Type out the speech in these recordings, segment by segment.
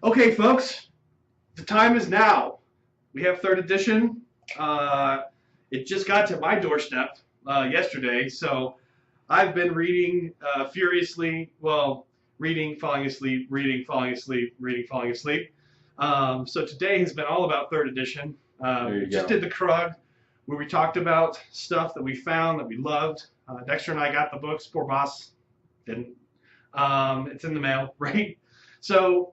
Okay, folks, the time is now. We have third edition. It just got to my doorstep yesterday, so I've been reading furiously. Well, reading, falling asleep, reading, falling asleep, reading, falling asleep. So today has been all about third edition. There We you just go. did the Krug, where we talked about stuff that we found that we loved. Dexter and I got the books. Poor boss didn't. It's in the mail, right? So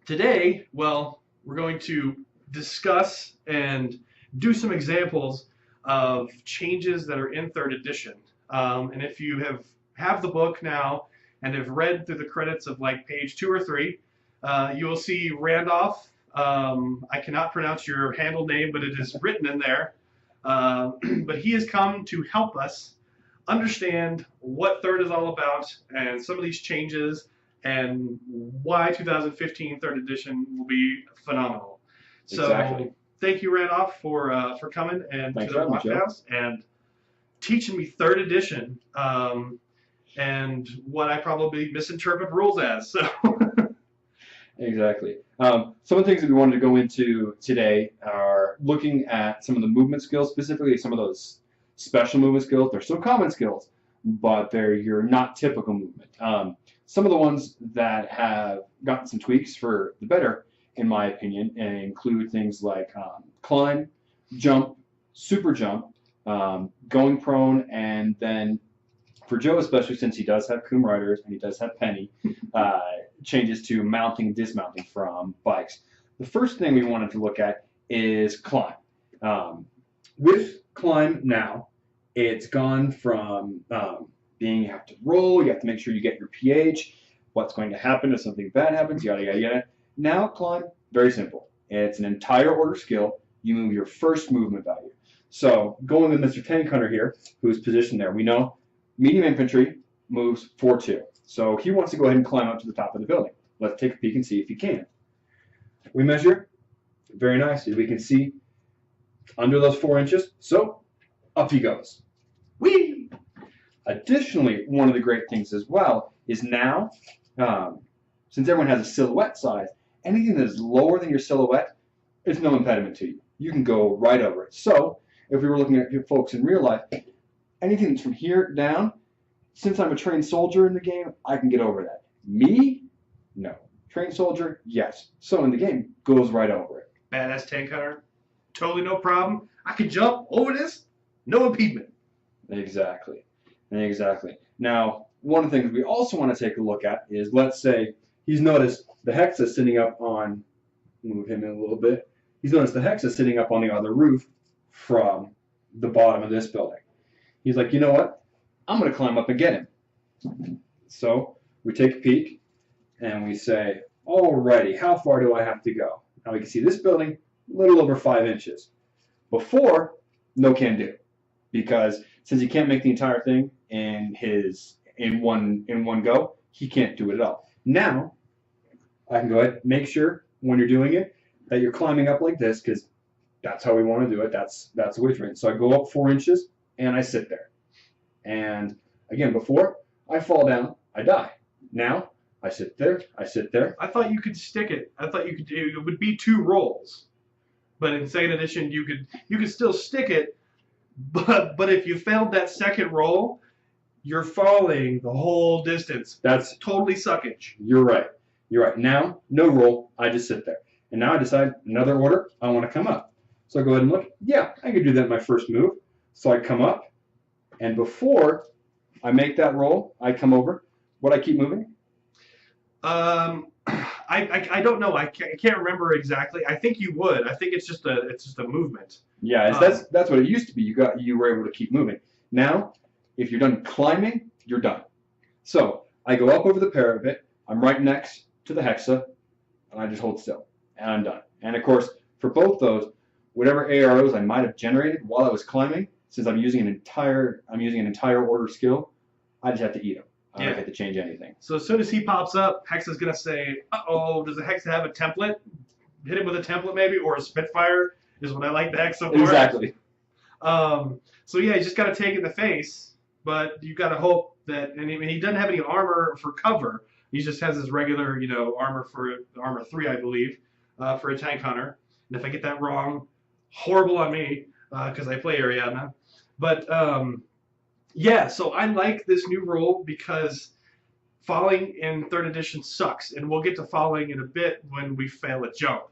today, well, we're going to discuss and do some examples of changes that are in third edition. And if you have the book now and have read through the credits of like page 2 or 3, you will see Randolph. I cannot pronounce your handle name, but it is written in there. But he has come to help us understand what third is all about and some of these changes and why 2015 third edition will be phenomenal. So Exactly. thank you, Randolph, for coming and Thanks to the for having me, Joe. Blockhouse and teaching me third edition and what I probably misinterpret rules as. So Exactly. Some of the things that we wanted to go into today are looking at some of the movement skills, specifically some of those special movement skills. They're still common skills, but they're your not typical movement. Some of the ones that have gotten some tweaks for the better, in my opinion, include things like climb, jump, super jump, going prone, and then for Joe, especially since he does have Coom Riders and he does have Penny, changes to mounting and dismounting from bikes. The first thing we wanted to look at is climb. With climb now, it's gone from being you have to roll, you have to make sure you get your pH, what's going to happen if something bad happens, yada, yada, yada. Now climb, very simple. It's an entire order skill. You move your first movement value. So going with Mr. Tank Hunter here, who's positioned there, we know medium infantry moves 4-2. So he wants to go ahead and climb up to the top of the building. Let's take a peek and see if he can. We measure very nicely. We can see under those 4 inches. So up he goes. Whee! Additionally, one of the great things as well is now, since everyone has a silhouette size, anything that is lower than your silhouette is no impediment to you. You can go right over it. So if we were looking at folks in real life, anything that's from here down, since I'm a trained soldier in the game, I can get over that. Me? No. Trained soldier? Yes. So in the game, goes right over it. badass tank hunter, totally no problem. I can jump over this, no impediment. Exactly. Exactly. Now, one of the things we also want to take a look at is, let's say he's noticed the Hexa sitting up on, move him in a little bit, he's noticed the Hexa sitting up on the other roof from the bottom of this building. He's like, you know what? I'm going to climb up and get him. So we take a peek and we say, alrighty, how far do I have to go? Now we can see this building, a little over 5 inches. Before, no can do. Because since he can't make the entire thing in one go, he can't do it at all. Now, I can go ahead and make sure when you're doing it that you're climbing up like this, because that's how we want to do it. That's the way it's. So I go up 4 inches and I sit there. And again, before I fall down, I die. Now I sit there, I sit there. I thought you could stick it. I thought you could do it would be 2 rolls. But in second edition you could still stick it, but if you failed that second roll, you're falling the whole distance. That's totally suckage. You're right. You're right. Now, no roll, I just sit there. And now I decide another order, I want to come up. So I go ahead and look. Yeah, I could do that in my first move. So I come up, and before I make that roll, I come over. Would I keep moving? I don't know. I can't remember exactly. I think you would. I think it's just a movement. Yeah, that's what it used to be. You were able to keep moving. Now, if you're done climbing, you're done. So I go up over the parapet. I'm right next to the Hexa, and I just hold still, and I'm done. And of course, for both those, whatever AROs I might have generated while I was climbing, since I'm using an entire order skill, I just have to eat them. I don't get to change anything. So as soon as he pops up, Hexa's gonna say, "Uh-oh, does the Hexa have a template? Hit him with a template maybe, or a Spitfire is what I like the Hexa for." Exactly. So yeah, you just gotta take it in the face, but you gotta hope that. And he doesn't have any armor for cover. He just has his regular, armor for armor 3, I believe, for a tank hunter. And if I get that wrong, horrible on me, because I play Ariadna. But yeah, so I like this new rule because falling in 3rd edition sucks, and we'll get to falling in a bit when we fail a jump.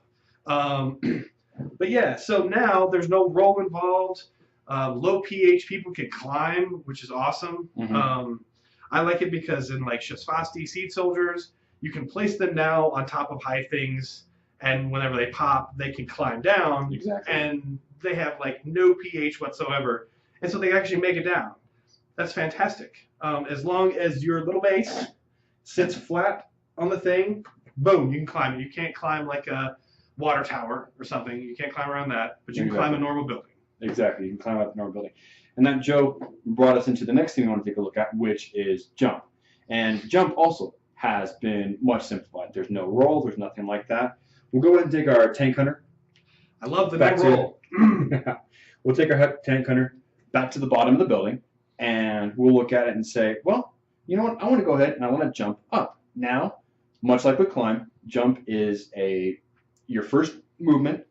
But yeah, so now there's no roll involved. Low pH people can climb, which is awesome. Mm-hmm. I like it because in like Shasvasti Seed Soldiers, you can place them now on top of high things, and whenever they pop, they can climb down. Exactly. And they have like no pH whatsoever, and so they actually make it down. That's fantastic. As long as your little base sits flat on the thing, boom, you can climb it. You can't climb like a water tower or something. You can't climb around that, but you can climb a normal building. Exactly, you can climb out the normal building. And that, Joe, brought us into the next thing we want to take a look at, which is jump. And jump also has been much simplified. There's no roll, there's nothing like that. We'll go ahead and take our tank hunter. I love the no roll. We'll take our tank hunter back to the bottom of the building, and we'll look at it and say, well, you know what, I want to go ahead and I want to jump up. Now, much like with climb, jump is your first movement.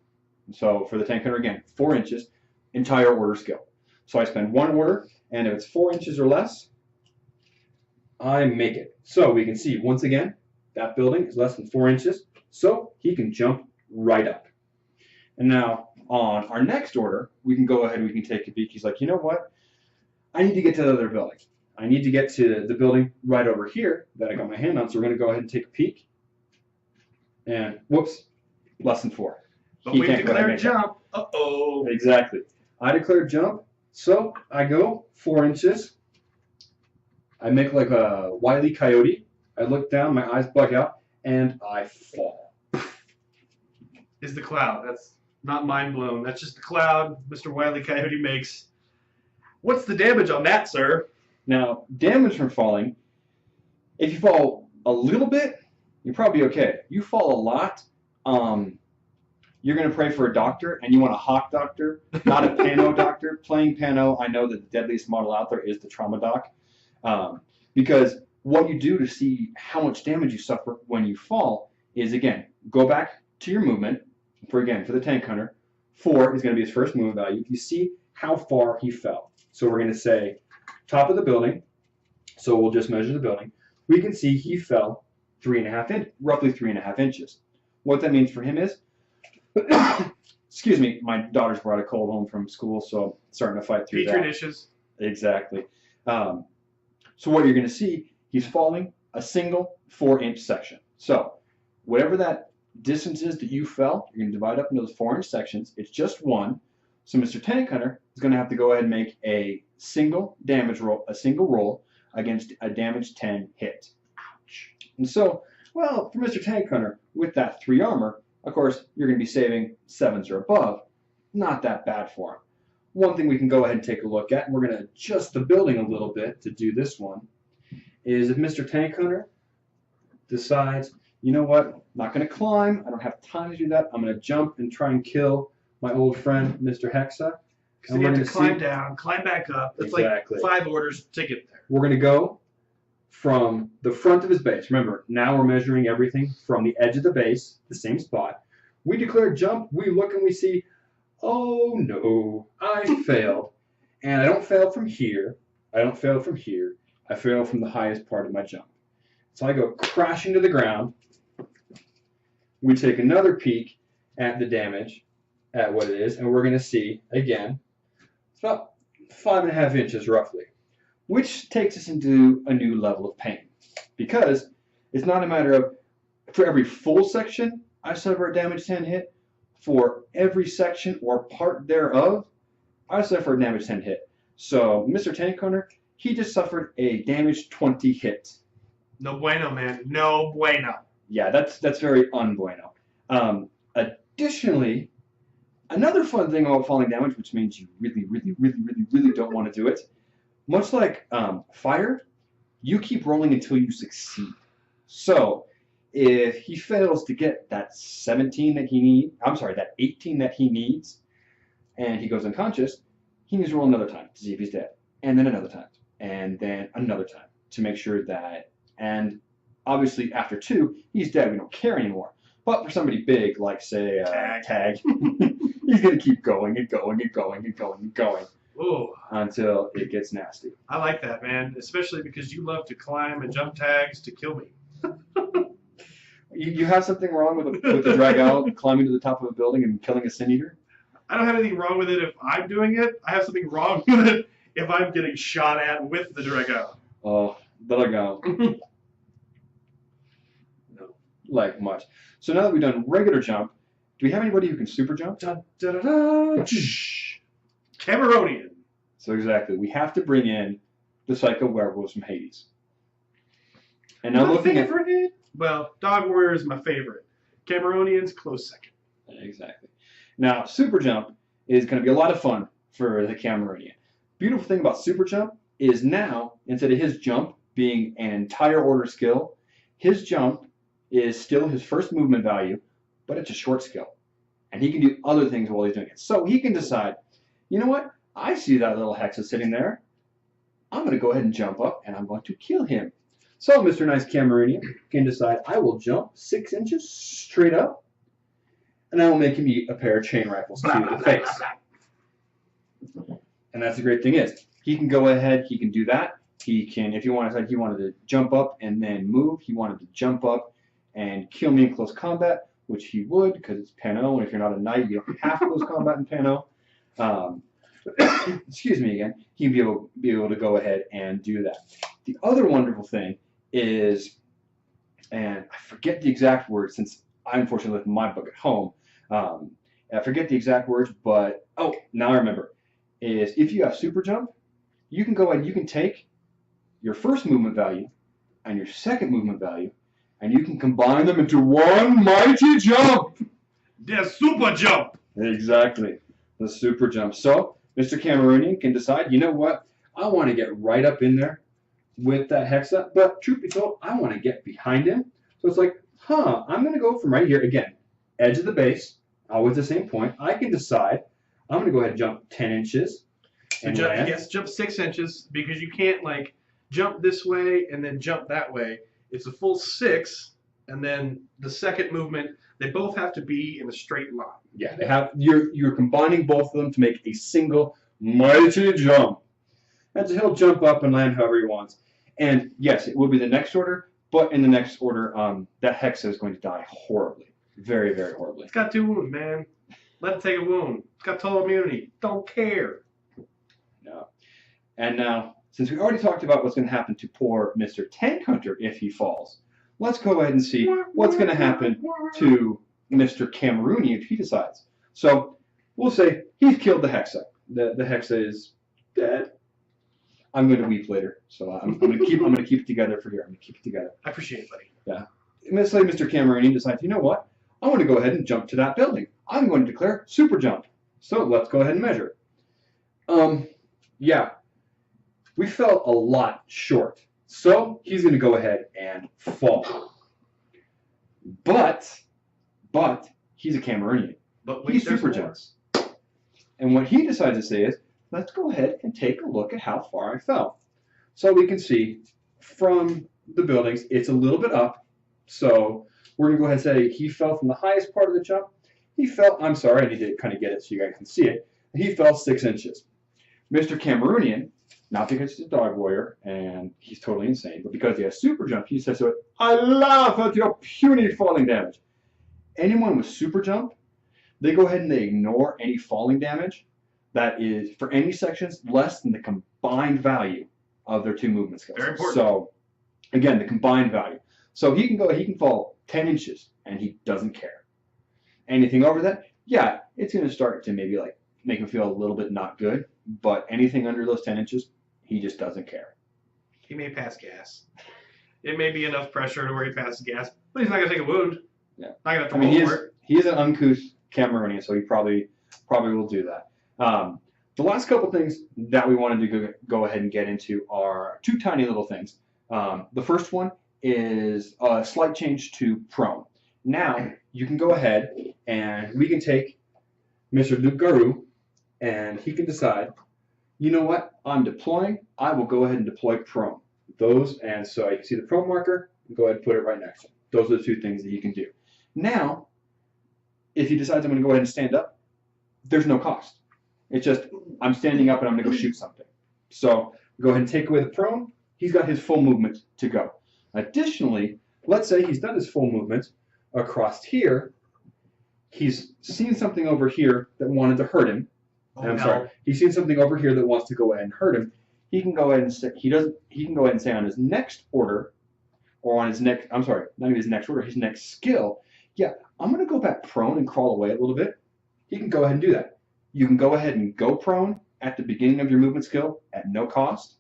So for the tank hunter, again, 4 inches, entire order skill. So I spend 1 order, and if it's 4 inches or less, I make it. So we can see, once again, that building is less than 4 inches, so he can jump right up. And now, on our next order, we can go ahead and we can take a peek. He's like, you know what? I need to get to the other building. I need to get to the building right over here that I got my hand on, so we're going to go ahead and take a peek. And, whoops, less than 4. But we declared jump. Uh-oh. Exactly. I declared jump, so I go 4 inches. I make like a Wile E. Coyote. I look down, my eyes bug out, and I fall. Is the cloud. That's not mind blown. That's just the cloud Mr. Wile E. Coyote makes. What's the damage on that, sir? Now, damage from falling, if you fall a little bit, you're probably okay. You fall a lot, you're going to pray for a doctor, and you want a hawk doctor, not a pano doctor. Playing pano, I know that the deadliest model out there is the trauma doc, because what you do to see how much damage you suffer when you fall is, again, go back to your movement. For the tank hunter, 4 is going to be his first movement value. You see how far he fell. So we're going to say top of the building. So we'll just measure the building. We can see he fell roughly 3.5 inches. What that means for him is, excuse me, my daughter's brought a cold home from school, so I'm starting to fight through that. Petri dishes. Exactly. So what you're going to see, he's falling a single 4-inch section. So whatever that distance is that you fell, you're going to divide up into those 4-inch sections. It's just 1. So Mr. Tank Hunter is going to have to go ahead and make a single roll against a damage 10 hit. Ouch. And so, well, for Mr. Tank Hunter, with that 3 armor, of course, you're going to be saving 7s or above. Not that bad for him. One thing we can go ahead and take a look at, and we're going to adjust the building a little bit to do this one, is if Mr. Tank Hunter decides, you know what, I'm not going to climb, I don't have time to do that, I'm going to jump and try and kill my old friend, Mr. Hexa. So you have to climb down, climb back up. It's exactly. Like 5 orders to get there. We're going to go from the front of his base. Remember, now we're measuring everything from the edge of the base, the same spot. We declare jump, we look and we see, oh no, I failed. And I don't fail from here, I don't fail from here, I fail from the highest part of my jump. So I go crashing to the ground. We take another peek at the damage, at what it is, and we're going to see, again, it's about 5.5 inches roughly, which takes us into a new level of pain. Because it's not a matter of, for every full section, I suffer a damage 10 hit. For every section or part thereof, I suffer a damage 10 hit. So Mr. Tank Hunter, he just suffered a damage 20 hit. No bueno, man. No bueno. Yeah, that's very unbueno. Additionally, another fun thing about falling damage, which means you really don't want to do it, much like fire, you keep rolling until you succeed. So if he fails to get that 17 that he needs, that 18 that he needs, and he goes unconscious, he needs to roll another time to see if he's dead, and then another time, and then another time to make sure that, and Obviously, after 2, he's dead. We don't care anymore. But for somebody big, like, say, Tag, he's going to keep going and going and going and going and going Ooh, until it gets nasty. I like that, man. Especially because you love to climb and jump tags to kill me. You have something wrong with the drag out climbing to the top of a building and killing a sin eater? I don't have anything wrong with it if I'm doing it. I have something wrong with it if I'm getting shot at with the Drago. Oh, the drag out. No, like much. So now that we've done regular jump, do we have anybody who can super jump? Da, da, da, da. Cameronian. So exactly, we have to bring in the psycho werewolves from Hades. And now looking at well, Dog Warrior is my favorite. Cameronian's close second. exactly. Now super jump is going to be a lot of fun for the Cameronian. Beautiful thing about super jump is now instead of his jump being an entire order skill, his jump is still his first movement value, but it's a short skill, and he can do other things while he's doing it. So he can decide, you know what? I see that little Hexa sitting there. I'm going to go ahead and jump up, and I'm going to kill him. So Mr. Nice Cameronian can decide, I will jump 6 inches straight up, and I will make him eat a pair of chain rifles to the face. And that's the great thing is, he can go ahead, he can do that. He can, if he wanted to jump up and then move, he wanted to jump up and kill me in close combat, which he would, because it's Pano, and if you're not a knight, you don't have close combat in Pano. Excuse me again, he'd be able to go ahead and do that. The other wonderful thing is, and I forget the exact words since I unfortunately left my book at home. I forget the exact words, but oh, now I remember. Is if you have super jump, you can go ahead and you can take your first movement value and your second movement value, and you can combine them into one mighty jump. The super jump. Exactly, the super jump. So Mr. Cameronian can decide, you know what? I want to get right up in there with that Hexa, but truth be told, I want to get behind him. So it's like, I'm going to go from right here, again, edge of the base, always the same point. I can decide, I'm going to go ahead and jump 10 inches. And jump 6 inches, because you can't, like, jump this way and then jump that way. It's a full 6, and then the second movement, they both have to be in a straight line. Yeah, they have. You're combining both of them to make a single mighty jump. And so he'll jump up and land however he wants. And yes, it will be the next order, but in the next order, that Hexa is going to die horribly. Very, very horribly. It's got 2 wounds, man. Let it take a wound. It's got total immunity. Don't care. No. And now, since we already talked about what's going to happen to poor Mr. Tank Hunter if he falls, let's go ahead and see what's going to happen to Mr. Cameronian if he decides. So we'll say he's killed the Hexa. The Hexa is dead. I'm going to weep later, so I'm going to keep it together for here. I'm going to keep it together. I appreciate it, buddy. Yeah. Let's say Mr. Cameronian decides, you know what? I want to go ahead and jump to that building. I'm going to declare super jump. So let's go ahead and measure. Yeah. We fell a lot short. So he's going to go ahead and fall. But he's a Cameronian. But He super jumps. And what he decides to say is, let's go ahead and take a look at how far I fell. So we can see from the buildings, it's a little bit up. So we're going to go ahead and say he fell from the highest part of the jump. He fell, I'm sorry, I need to kind of get it so you guys can see it. He fell 6 inches. Mr. Cameronian, not because he's a dog warrior and he's totally insane, but because he has super jump, he says to it, I laugh at your puny falling damage. Anyone with super jump, they go ahead and they ignore any falling damage that is, for any sections, less than the combined value of their 2 movement skills. Very important. So, again, the combined value. So he can fall 10 inches, and he doesn't care. Anything over that, yeah, it's going to start to maybe like make him feel a little bit not good, but anything under those 10 inches, he just doesn't care. He may pass gas. It may be enough pressure to where he passes gas, but he's not going to take a wound. Yeah. Not going to have to he is an uncouth Cameronian, so he probably will do that. The last couple things that we wanted to go ahead and get into are 2 tiny little things. The first one is a slight change to prone. Now, you can go ahead and we can take Mr. Luke Garou and he can decide, you know what, I'm deploying, I will go ahead and deploy prone. And so you can see the prone marker, Go ahead and put it right next to him. Those are the two things that he can do. Now, if he decides I'm going to go ahead and stand up, there's no cost. It's just I'm standing up and I'm going to go shoot something. So go ahead and take away the prone. He's got his full movement to go. Additionally, let's say he's done his full movement across here. He's seen something over here that wanted to hurt him. Sorry. He's seen something over here that wants to go ahead and hurt him. He can go ahead and say he can go ahead and say on his next order, or on his next not even his next order, his next skill. Yeah, I'm going to go back prone and crawl away a little bit. He can go ahead and do that. You can go ahead and go prone at the beginning of your movement skill at no cost,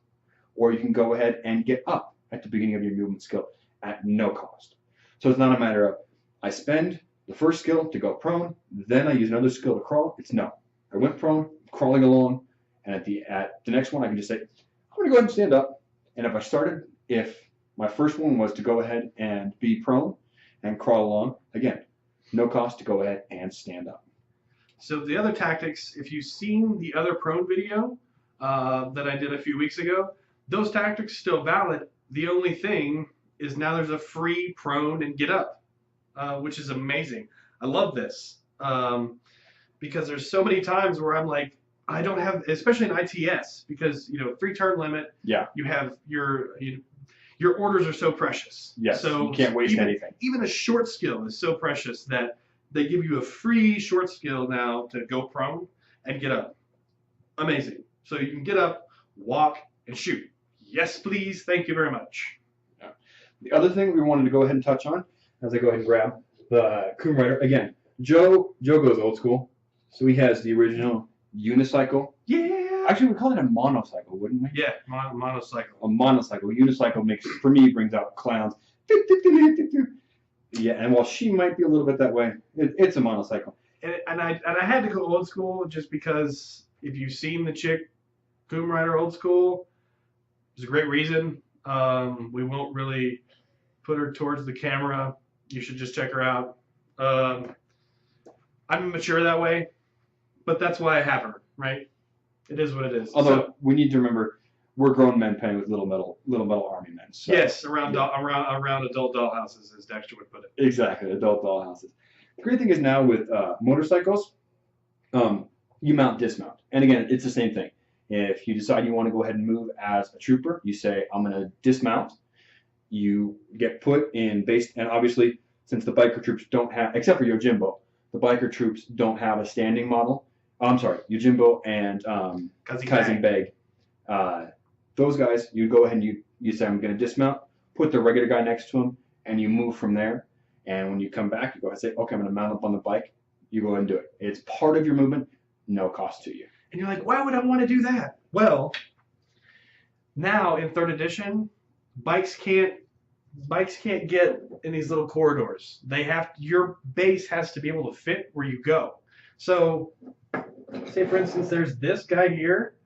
or you can go ahead and get up at the beginning of your movement skill at no cost. So it's not a matter of I spend the first skill to go prone, then I use another skill to crawl. It's no. I went prone, crawling along, and at the next one I can just say, I'm going to go ahead and stand up. And if my first one was to go ahead and be prone and crawl along, again, no cost to go ahead and stand up. So the other tactics, if you've seen the other prone video that I did a few weeks ago, those tactics still valid. The only thing is now there's a free prone and get up, which is amazing. I love this because there's so many times where I'm like, I don't have, especially in ITS, because 3-turn limit. Yeah. You have your orders are so precious. Yes. So you can't waste anything. Even a short skill is so precious that they give you a free short skill now to go prone and get up. Amazing. So you can get up, walk, and shoot. Yes, please. Thank you very much. Yeah. The other thing we wanted to go ahead and touch on, as I go ahead and grab the Coom Rider again. Joe goes old school, so he has the original unicycle. Yeah. Actually, we call it a monocycle, wouldn't we? Yeah, monocycle. A monocycle. Unicycle brings out clowns. Yeah, and while she might be a little bit that way, it's a monocycle. And I had to go old school just because if you've seen the chick Coom Rider old school, there's a great reason. We won't really put her towards the camera. You should just check her out. I'm mature that way, but that's why I have her, right? It is what it is. Although we need to remember, we're grown men playing with little metal army men. So, yes, around adult dollhouses, as Dexter would put it. Exactly, adult dollhouses. The great thing is now with motorcycles, you mount, dismount, and again, it's the same thing. If you decide you want to go ahead and move as a trooper, you say, I'm going to dismount. You get put in base, and obviously, since the biker troops don't have, except for Yojimbo, the biker troops don't have a standing model. I'm sorry, Yojimbo and Kazim Beg. Those guys, you go ahead and you say, I'm going to dismount, put the regular guy next to him, and you move from there. And when you come back, you go ahead and say, okay, I'm going to mount up on the bike. You go ahead and do it. It's part of your movement, no cost to you. And you're like, why would I want to do that? Well, now in 3rd edition, bikes can't get in these little corridors. Your base has to be able to fit where you go. So, say for instance, there's this guy here.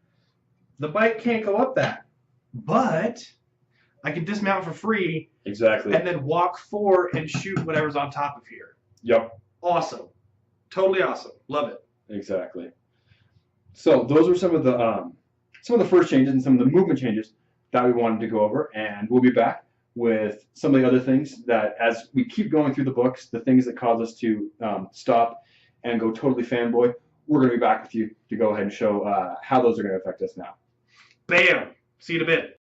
The bike can't go up that, but I can dismount for free. Exactly. And then walk forward and shoot whatever's on top of here. Yep. Awesome. Totally awesome. Love it. Exactly. So those were some of the first changes and some of the movement changes that we wanted to go over, and we'll be back with some of the other things that, as we keep going through the books, the things that cause us to stop and go totally fanboy, we're going to be back with you to go ahead and show how those are going to affect us now. Bam! See you in a bit.